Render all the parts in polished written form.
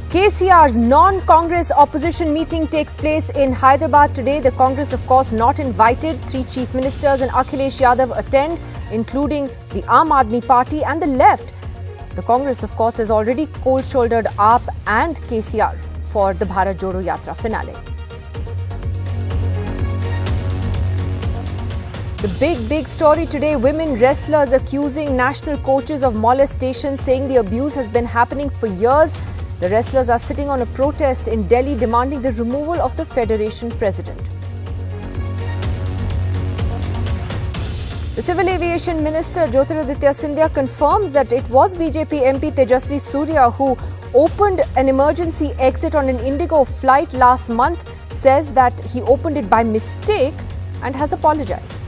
KCR's non-Congress opposition meeting takes place in Hyderabad today. The Congress, of course, not invited. 3 chief ministers and Akhilesh Yadav attend, including the Aam Aadmi Party and the left. The Congress, of course, has already cold-shouldered AAP and KCR for the Bharat Jodo Yatra finale. The big story today, women wrestlers accusing national coaches of molestation, saying the abuse has been happening for years. The wrestlers are sitting on a protest in Delhi demanding the removal of the Federation president. The Civil Aviation Minister Jyotiraditya Scindia confirms that it was BJP MP Tejasvi Surya who opened an emergency exit on an Indigo flight last month, says that he opened it by mistake and has apologized.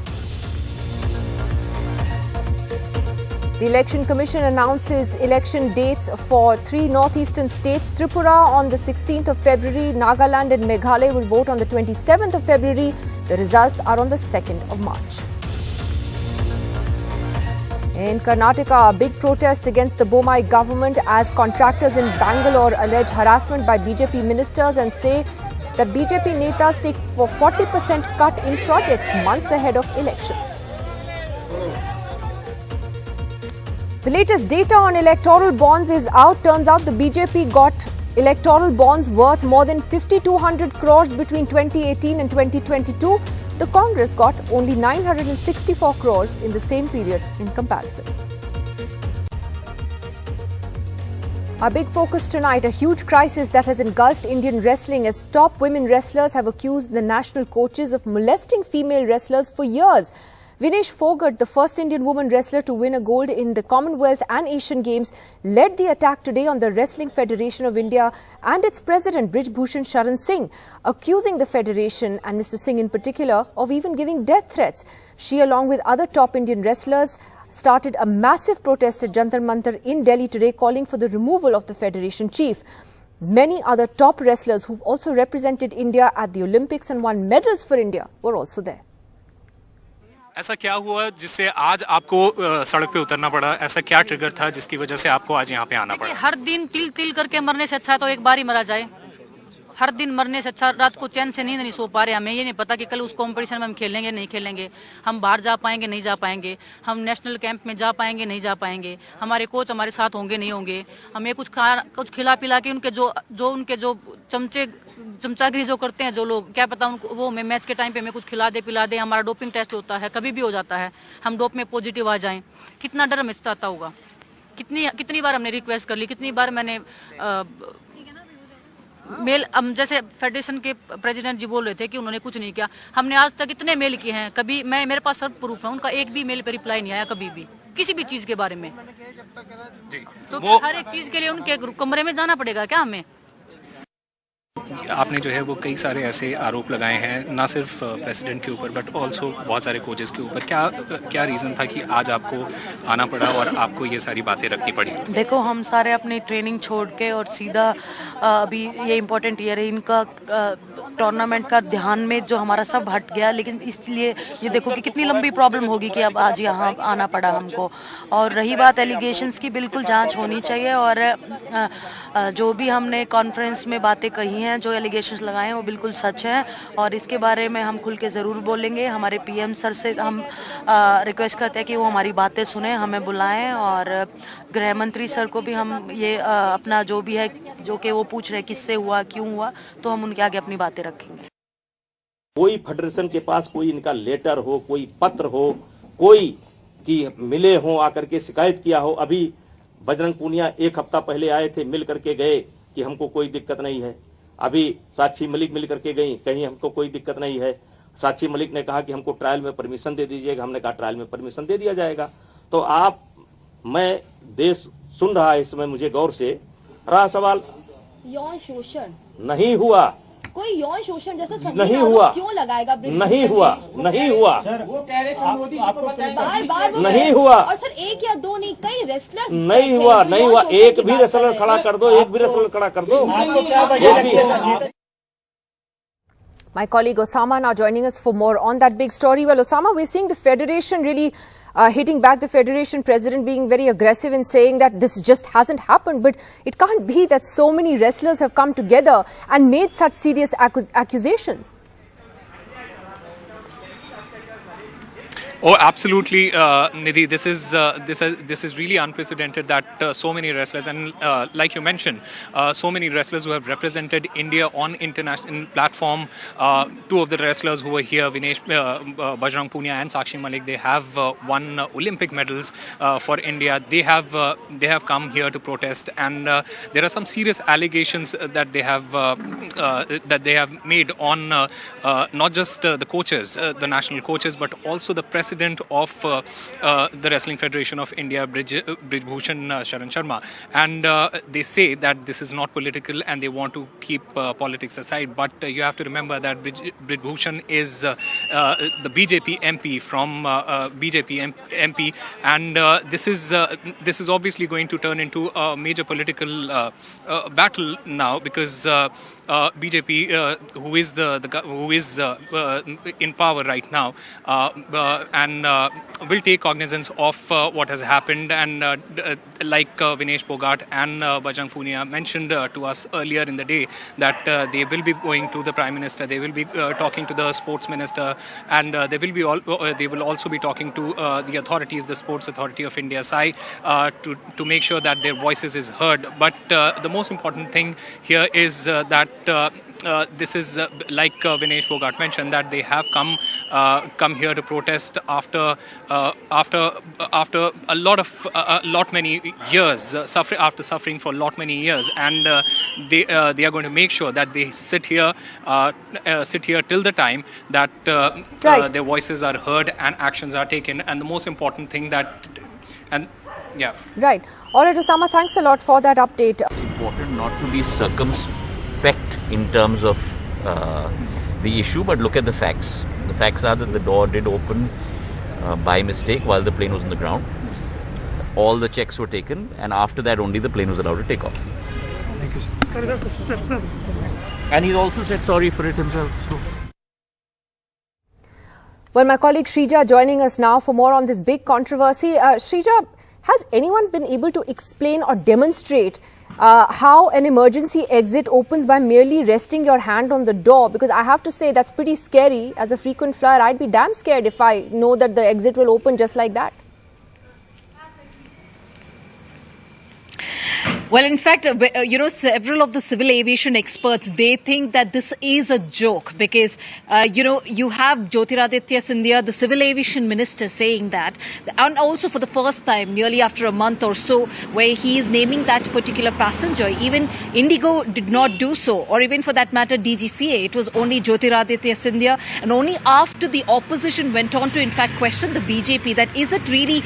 The Election Commission announces election dates for 3 northeastern states. Tripura on the 16th of February, Nagaland and Meghalaya will vote on the 27th of February. The results are on the 2nd of March. In Karnataka, a big protest against the Bommai government as contractors in Bengaluru allege harassment by BJP ministers and say that BJP netas take for 40% cut in projects months ahead of elections. The latest data on electoral bonds is out. Turns out the BJP got electoral bonds worth more than 5,200 crores between 2018 and 2022. The Congress got only 964 crores in the same period in comparison. Our big focus tonight, a huge crisis that has engulfed Indian wrestling as top women wrestlers have accused the national coaches of molesting female wrestlers for years. Vinesh Phogat, the first Indian woman wrestler to win a gold in the Commonwealth and Asian Games, led the attack today on the Wrestling Federation of India and its president Brijbhushan Sharan Singh, accusing the federation and Mr. Singh in particular of even giving death threats. She, along with other top Indian wrestlers, started a massive protest at Jantar Mantar in Delhi today, calling for the removal of the federation chief. Many other top wrestlers who've also represented India at the Olympics and won medals for India were also there. ऐसा क्या हुआ जिससे आज आपको सड़क पे उतरना पड़ा? ऐसा क्या ट्रिगर था जिसकी वजह से आपको आज यहाँ पे आना पड़ा? हर दिन तिल करके मरने से अच्छा है तो एक बार ही मरा जाए। हर दिन मरने से अच्छा, रात को चैन से नींद नहीं सो पा रहे। हमें ये नहीं पता कि कल उस कंपटीशन में हम खेलेंगे नहीं खेलेंगे, हम बाहर जा पाएंगे नहीं जा पाएंगे, हम नेशनल कैंप में जा पाएंगे नहीं जा पाएंगे, हमारे कोच हमारे साथ होंगे नहीं होंगे, हमें कुछ खिला पिला के उनके जो चमचागिरी जो करते हैं जो लोग, क्या पता उनको वो हमें मैच के टाइम पे हमें कुछ खिला दे पिला दे। हमारा डोपिंग टेस्ट होता है, कभी भी हो जाता है, हम डोप में पॉजिटिव आ जाएं, कितना डर हमें सताता होगा। कितनी बार हमने रिक्वेस्ट कर ली, कितनी बार मैंने मेल, जैसे फेडरेशन के प्रेसिडेंट जी बोल रहे थे कि उन्होंने कुछ नहीं किया। हमने आज तक इतने मेल किए हैं, कभी मेरे पास सब प्रूफ है, उनका एक भी मेल पे रिप्लाई नहीं आया कभी भी किसी भी चीज के बारे में। तो हर एक चीज के लिए उनके कमरे में जाना पड़ेगा क्या हमें? आपने जो है वो कई सारे ऐसे आरोप लगाए हैं, ना सिर्फ प्रेसिडेंट के ऊपर बट ऑल्सो बहुत सारे कोचेस के ऊपर। क्या रीज़न था कि आज आपको आना पड़ा और आपको ये सारी बातें रखनी पड़ी? देखो, हम सारे अपनी ट्रेनिंग छोड़ के और सीधा अभी ये इम्पोर्टेंट ईयर है, इनका टूर्नामेंट का ध्यान में जो हमारा सब हट गया, लेकिन इसलिए ये देखो कि कितनी लंबी प्रॉब्लम होगी कि अब आज यहाँ आना पड़ा हमको। और रही बात एलिगेशंस की, बिल्कुल जांच होनी चाहिए और जो भी हमने कॉन्फ्रेंस में बातें कही हैं, जो एलिगेशंस लगाए हैं वो बिल्कुल सच है और इसके बारे में हम खुल के ज़रूर बोलेंगे। हमारे पीएम सर से हम रिक्वेस्ट करते हैं कि वो हमारी बातें सुने, हमें बुलाएं और गृह मंत्री सर को भी हम ये अपना जो भी है, जो कि वो पूछ रहे किससे हुआ क्यों हुआ, तो हम उनके आगे अपनी बातें रखेंगे। कोई फेडरेशन के पास कोई इनका लेटर हो, कोई पत्र हो, कोई कि मिले हो, आकर के शिकायत किया हो। अभी बजरंग पूनिया 1 हफ्ता पहले आए थे, मिल करके गए कि हमको कोई दिक्कत नहीं है। अभी साक्षी मलिक मिल करके गई, कहीं हमको कोई दिक्कत नहीं है। साक्षी मलिक ने कहा कि हमको ट्रायल में परमिशन दे दीजिएगा, हमने कहा ट्रायल में परमिशन दे दिया जाएगा। तो मैं देश सुन रहा है इस समय, मुझे गौर से रहा सवाल, यौन शोषण नहीं हुआ, कोई यौन शोषण जैसा नहीं हुआ, क्यों लगाएगा? नहीं हुआ सर, वो कह रहे थे मोदी जी को बार नहीं हुआ। और सर 1 या 2 नहीं, कई रेसलर नहीं हुआ। एक भी रेसलर खड़ा कर दो, एक भी रेसलर खड़ा कर दो। My colleague Osama now joining us for more on that big story. Well, Osama, we're seeing the federation really hitting back the Federation president, being very aggressive in saying that this just hasn't happened. But it can't be that so many wrestlers have come together and made such serious accusations. Oh, absolutely, Nidhi. This is really unprecedented that so many wrestlers, and like you mentioned, so many wrestlers who have represented India on international platform. Two of the wrestlers who were here, Vinesh Bajrang Punia and Sakshi Malik, they have won Olympic medals for India. They have come here to protest, and there are some serious allegations that they have made on not just the coaches, the national coaches, but also the president of the Wrestling Federation of India, Brijbhushan Sharan Sharma, and they say that this is not political and they want to keep politics aside. But you have to remember that Brijbhushan is the BJP MP from BJP MP, and this is obviously going to turn into a major political battle now, because BJP, who is in power right now, and will take cognizance of what has happened, and like Vinesh Phogat and Bajrang Punia mentioned to us earlier in the day, that they will be going to the Prime Minister, they will be talking to the Sports Minister, and they will also be talking to the authorities, the Sports Authority of India, SAI, to make sure that their voices is heard. But the most important thing here is that this is like Vinesh Phogat mentioned, that they have come here to protest after a lot many years, after suffering for many years, and they are going to make sure that they sit here till the time that their voices are heard and actions are taken. And the most important thing Right. All right, Osama, thanks a lot for that update. It's important not to be circumspect in terms of the issue, but look at the facts. The facts are that the door did open by mistake while the plane was on the ground. All the checks were taken, and after that only the plane was allowed to take off. And he also said sorry for it himself. So. Well, my colleague Shrija joining us now for more on this big controversy. Shrija, has anyone been able to explain or demonstrate how an emergency exit opens by merely resting your hand on the door? Because I have to say that's pretty scary. As a frequent flyer, I'd be damn scared if I know that the exit will open just like that. Well, in fact, several of the civil aviation experts, they think that this is a joke because, you have Jyotiraditya Scindia, the civil aviation minister, saying that, and also for the first time, nearly after a month or so, where he is naming that particular passenger. Even Indigo did not do so, or even for that matter, DGCA. It was only Jyotiraditya Scindia, and only after the opposition went on to, in fact, question the BJP that is it really,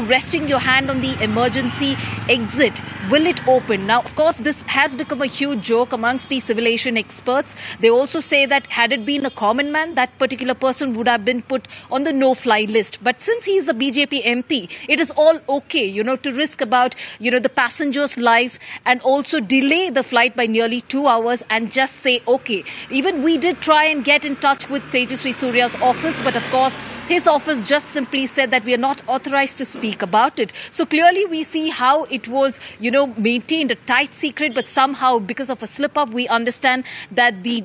resting your hand on the emergency exit? Will it open? Now, of course, this has become a huge joke amongst the civil aviation experts. They also say that had it been a common man, that particular person would have been put on the no-fly list. But since he is a BJP MP, it is all okay, to risk about, the passengers' lives and also delay the flight by nearly 2 hours and just say, okay. Even we did try and get in touch with Tejaswi Surya's office, but of course, his office just simply said that we are not authorized to speak about it. So clearly we see how it was, maintained a tight secret, but somehow because of a slip up, we understand that the,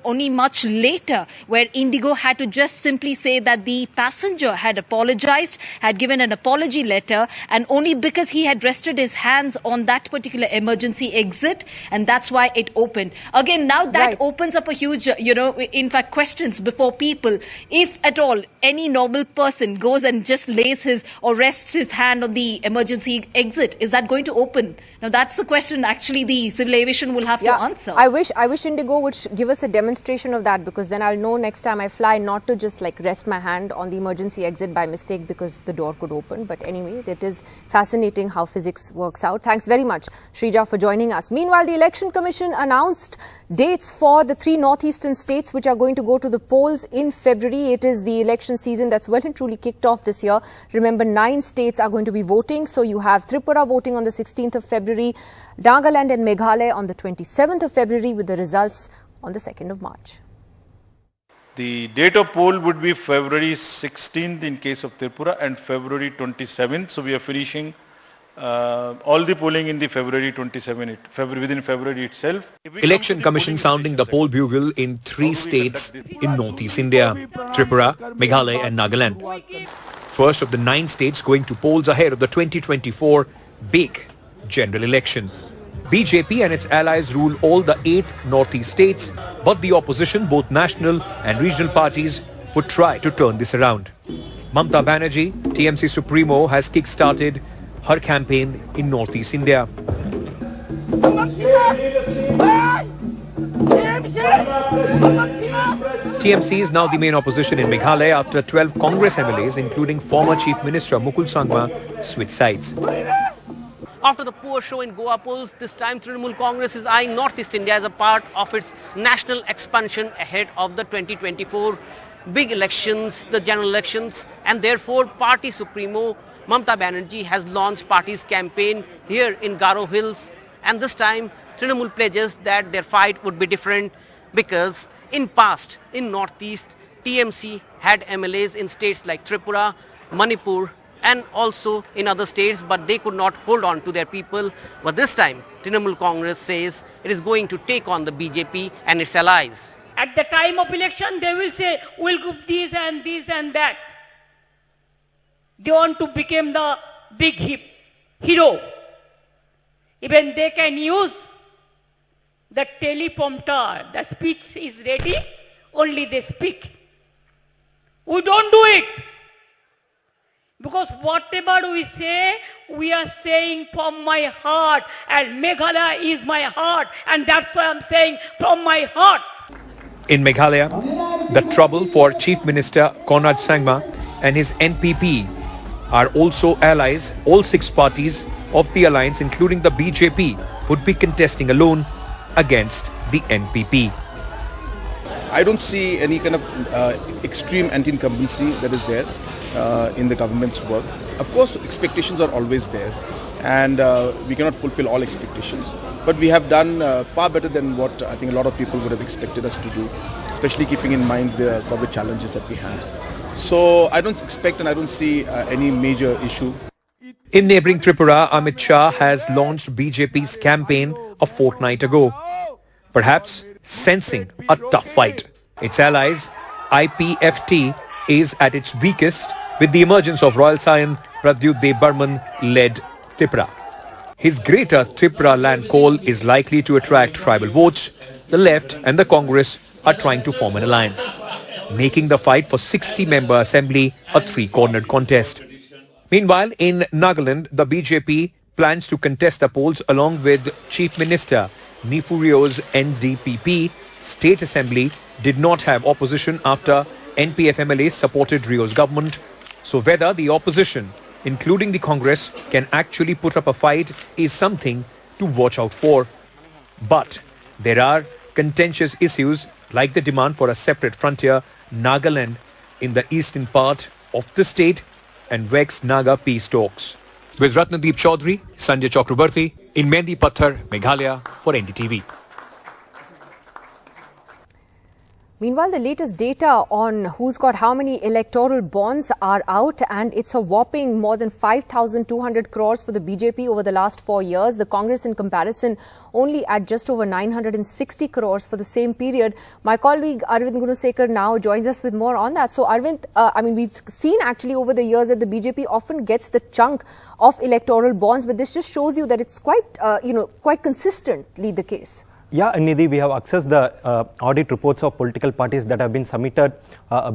only much later where Indigo had to just simply say that the passenger had apologized, had given an apology letter, and only because he had rested his hands on that particular emergency exit, and that's why it opened. Again, now that opens up a huge, in fact, questions before people. If at all any normal person goes and just lays his or rests his hand on the emergency exit, is that going to open? Now, that's the question actually the civil aviation will have to answer. I wish Indigo would give us a demonstration of that, because then I'll know next time I fly not to just rest my hand on the emergency exit by mistake because the door could open. But anyway, it is fascinating how physics works out. Thanks very much, Shrija, for joining us. Meanwhile, the Election Commission announced dates for the 3 northeastern states which are going to go to the polls in February. It is the election season that's well and truly kicked off this year. Remember, 9 states are going to be voting. So you have Tripura voting on the 16th of February, Nagaland and Meghalaya on the 27th of February, with the results on the 2nd of March. The date of poll would be February 16th in case of Tripura and February 27th. So we are finishing all the polling in the February 27th, within February itself. Election Commission sounding the poll bugle in 3 states in northeast India, Tripura, Meghalaya and Nagaland. First of the 9 states going to polls ahead of the 2024 big general election. BJP and its allies rule all the 8 northeast states, but the opposition, both national and regional parties, would try to turn this around. Mamata Banerjee, TMC Supremo, has kick-started her campaign in northeast India. TMC is now the main opposition in Meghalaya after 12 Congress MLAs, including former Chief Minister Mukul Sangma, switched sides. After the poor show in Goa polls, this time Trinamool Congress is eyeing Northeast India as a part of its national expansion ahead of the 2024 big elections, the general elections, and therefore Party Supremo Mamata Banerjee has launched party's campaign here in Garo Hills, and this time Trinamool pledges that their fight would be different because in past, in Northeast, TMC had MLAs in states like Tripura, Manipur, and also in other states, but they could not hold on to their people. But this time, Trinamool Congress says it is going to take on the BJP and its allies. At the time of election, they will say, we'll give this and this and that. They want to become the big hero. Even they can use the teleprompter. The speech is ready, only they speak. We don't do it. Because whatever we say, we are saying from my heart, and Meghalaya is my heart, and that's why I'm saying from my heart. In Meghalaya, the trouble for Chief Minister Konrad Sangma and his NPP are also allies. All 6 parties of the alliance, including the BJP, would be contesting alone against the NPP. I don't see any kind of extreme anti-incumbency that is there in the government's work. Of course, expectations are always there, and we cannot fulfill all expectations. But we have done far better than what I think a lot of people would have expected us to do, especially keeping in mind the COVID challenges that we had. So I don't expect and I don't see any major issue. In neighbouring Tripura, Amit Shah has launched BJP's campaign a fortnight ago, perhaps sensing a tough fight. Its allies, IPFT, is at its weakest with the emergence of Royal Scion Pradyut Dev-Burman-led Tripura. His greater Tripura land call is likely to attract tribal votes. The left and the Congress are trying to form an alliance, making the fight for 60-member assembly a 3-cornered contest. Meanwhile, in Nagaland, the BJP plans to contest the polls along with Chief Minister Nifurio's NDTV. State Assembly did not have opposition after NPF MLAs supported Rio's government. So whether the opposition, including the Congress, can actually put up a fight is something to watch out for. But there are contentious issues like the demand for a separate frontier, Nagaland, in the eastern part of the state, and vexed Naga peace talks. With Ratnadeep Chaudhary, Sanjay Chakrabarti, in Mehndi Patthar, Meghalaya, for NDTV. Meanwhile, the latest data on who's got how many electoral bonds are out, and it's a whopping more than 5,200 crores for the BJP over the last 4 years. The Congress, in comparison, only at just over 960 crores for the same period. My colleague Arvind Gunasekar now joins us with more on that. So, Arvind, we've seen actually over the years that the BJP often gets the chunk of electoral bonds, but this just shows you that it's quite consistently the case. Yeah, Nidhi, we have accessed the audit reports of political parties that have been submitted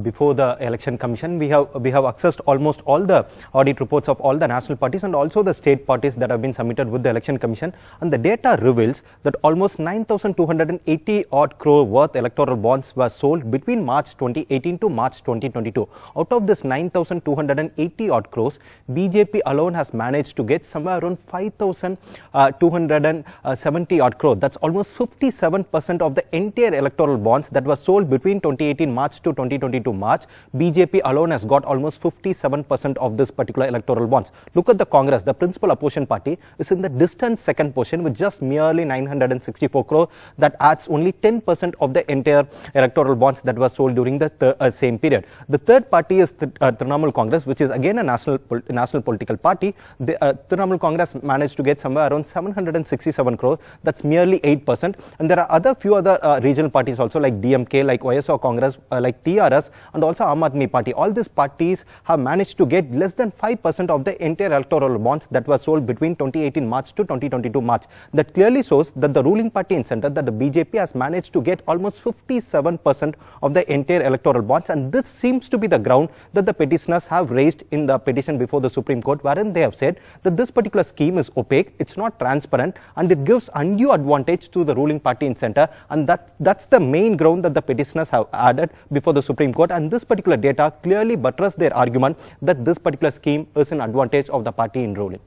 before the Election Commission. We have accessed almost all the audit reports of all the national parties and also the state parties that have been submitted with the Election Commission. And the data reveals that almost 9,280 odd crore worth electoral bonds were sold between March 2018 to March 2022. Out of this 9,280 odd crores, BJP alone has managed to get somewhere around 5,270 odd crore. That's almost 57% of the entire electoral bonds that were sold between 2018 March to 2022 March. BJP alone has got almost 57% of this particular electoral bonds. Look at the Congress, the principal opposition party, is in the distant second position with just merely 964 crore. That adds only 10% of the entire electoral bonds that were sold during the same period. The third party is Trinamool Congress, which is again a national political party. The Trinamool Congress managed to get somewhere around 767 crore. That's merely 8%. And there are few other regional parties also, like DMK, like YSR Congress, like TRS, and also Aam Aadmi Party. All these parties have managed to get less than 5% of the entire electoral bonds that were sold between 2018 March to 2022 March. That clearly shows that the ruling party in centre, that the BJP has managed to get almost 57% of the entire electoral bonds, and this seems to be the ground that the petitioners have raised in the petition before the Supreme Court, wherein they have said that this particular scheme is opaque, it's not transparent, and it gives undue advantage to the ruling party in centre, and that's the main ground that the petitioners have added before the Supreme Court. And this particular data clearly buttresses their argument that this particular scheme is an advantage of the party in ruling.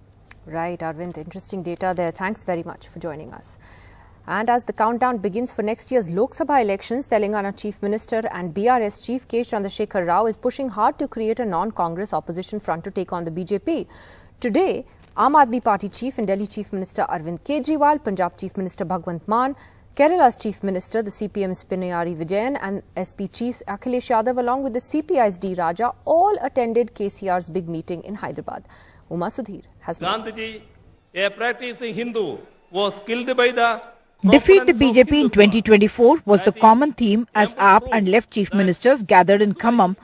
Right, Arvind, interesting data there. Thanks very much for joining us. And as the countdown begins for next year's Lok Sabha elections, Telangana Chief Minister and BRS Chief K. Chandrasekhar Rao is pushing hard to create a non-Congress opposition front to take on the BJP. Today, Aam Aadmi Party Chief and Delhi Chief Minister Arvind Kejriwal, Punjab Chief Minister Bhagwant Mann, Kerala's Chief Minister, the CPM's Pinayari Vijayan, and SP Chiefs Akhilesh Yadav, along with the CPI's D. Raja, all attended KCR's big meeting in Hyderabad. Uma Sudhir has more. Gandhiji, a practicing Hindu, was killed by the Defeat the BJP in 2024 was the common theme as AAP and left chief ministers gathered in Khammam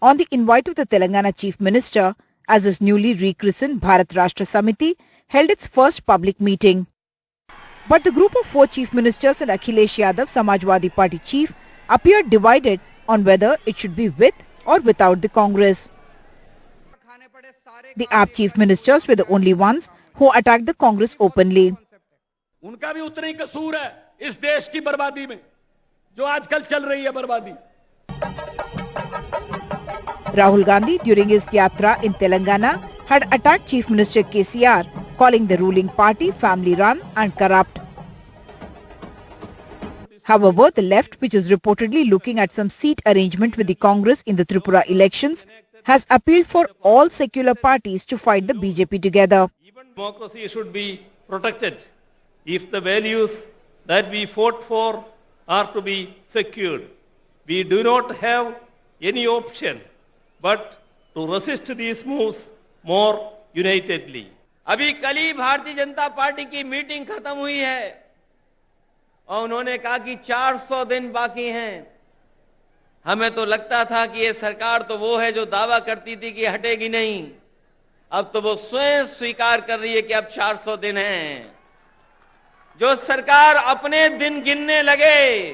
on the invite of the Telangana Chief Minister, as his newly rechristened Bharat Rashtra Samiti held its first public meeting. But the group of 4 chief ministers and Akhilesh Yadav, Samajwadi Party chief, appeared divided on whether it should be with or without the Congress. The AAP chief ministers were the only ones who attacked the Congress openly. उनका भी उतना ही कसूर है इस देश की बर्बादी में जो आजकल चल रही है बर्बादी. Rahul Gandhi, during his yatra in Telangana, had attacked Chief Minister KCR, calling the ruling party family-run and corrupt. However, the left, which is reportedly looking at some seat arrangement with the Congress in the Tripura elections, has appealed for all secular parties to fight the BJP together. Democracy should be protected if the values that we fought for are to be secured. We do not have any option but to resist these moves more unitedly. अभी कल ही Bharatiya Janata party की meeting खत्म हुई है और उन्होंने कहा कि 400 दिन बाकी हैं. हमें तो लगता था कि ये सरकार तो वो है जो दावा करती थी कि हटेगी नहीं. अब तो वो स्वयं स्वीकार कर रही है कि अब 400 दिन हैं. जो सरकार अपने दिन गिनने लगे,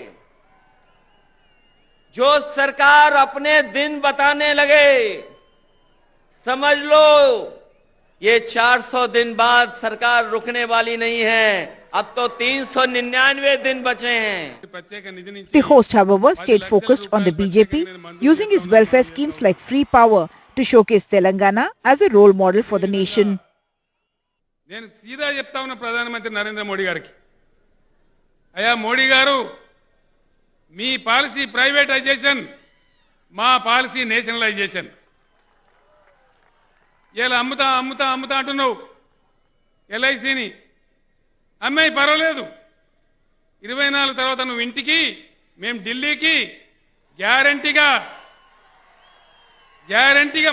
जो सरकार अपने दिन बताने लगे, समझ लो ये 400 दिन बाद सरकार रुकने वाली नहीं है. अब तो 399 दिन बचे हैं. The host, however, stayed focused on the BJP, using his welfare schemes like free power to showcase Telangana as a role model for the nation. నేను సీదా చెప్తా ఉన్న ప్రధానమంత్రి నరేంద్ర మోడీ గారికి, అయ్యా మోడీ గారు, మీ పాలసీ ప్రైవేటైజేషన్, మా పాలసీ నేషనలైజేషన్. ఇలా అమ్ముతా అమ్ముతా అమ్ముతా అంటున్నావు. ఎల్ఐసిని అమ్మాయి పర్వాలేదు, 24 తర్వాత నువ్వు ఇంటికి, మేము ఢిల్లీకి గ్యారంటీగా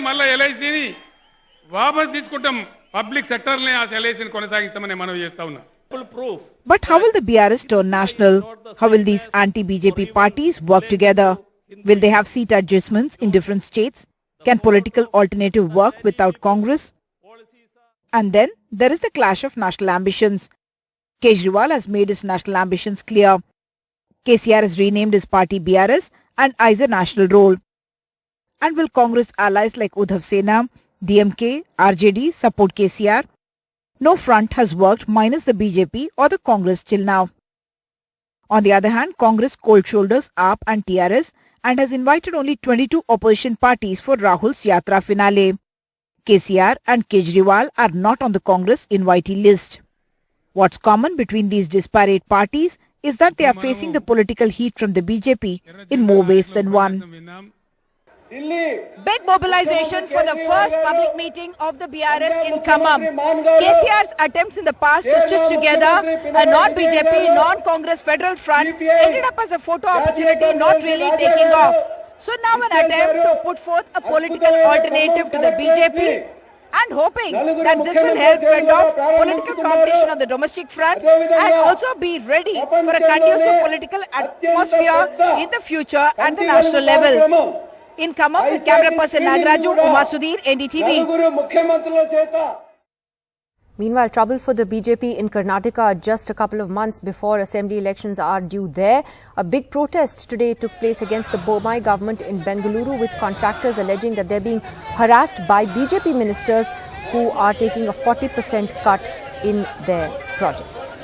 మళ్ళా ఎల్ఐసిని వాపస్ తీసుకుంటాం. పబ్లిక్ సెక్టర్నే ఆ ఎల్ఐసిని కొనసాగిస్తామని మనవి చేస్తా ఉన్నా. But how will the BRS turn national? How will these anti-BJP parties work together? Will they have seat adjustments in different states? Can political alternative work without Congress? And then there is the clash of national ambitions. Kejriwal has made his national ambitions clear. KCR has renamed his party BRS and eyes a national role. And will Congress allies like Uddhav Sena, DMK, RJD support KCR? No front has worked minus the BJP or the Congress till now. On the other hand, Congress cold shoulders AAP and TRS and has invited only 22 opposition parties for Rahul's Yatra finale. KCR and Kejriwal are not on the Congress invitee list. What's common between these disparate parties is that they are facing the political heat from the BJP in more ways than one. Big mobilization for the first public meeting of the BRS in Khammam. KCR's attempts in the past to stitch together a non-BJP, non-Congress federal front ended up as a photo opportunity not really taking off. So now an attempt to put forth a political alternative to the BJP and hoping that this will help fend off political competition on the domestic front and also be ready for a conducive political atmosphere in the future at the national level. In Khammam, with camera person Nagaraju, Uma Sudhir, NDTV. Meanwhile, trouble for the BJP in Karnataka just a couple of months before assembly elections are due there. A big protest today took place against the Bommai government in Bengaluru, with contractors alleging that they're being harassed by BJP ministers who are taking a 40% cut in their projects.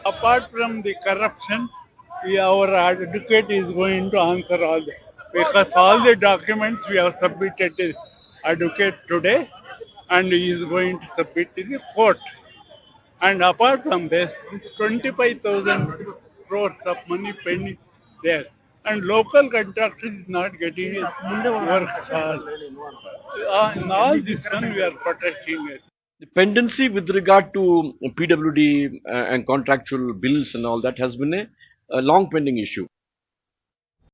Apart from the corruption, our advocate is going to answer all that. Because all the documents we have submitted to advocate today, and he is going to submit to the court. And apart from this, 25,000 crores of money pending there. And local contractors is not getting his work solved. In all this one we are protecting it. The pendency with regard to PWD and contractual bills and all that has been a long pending issue.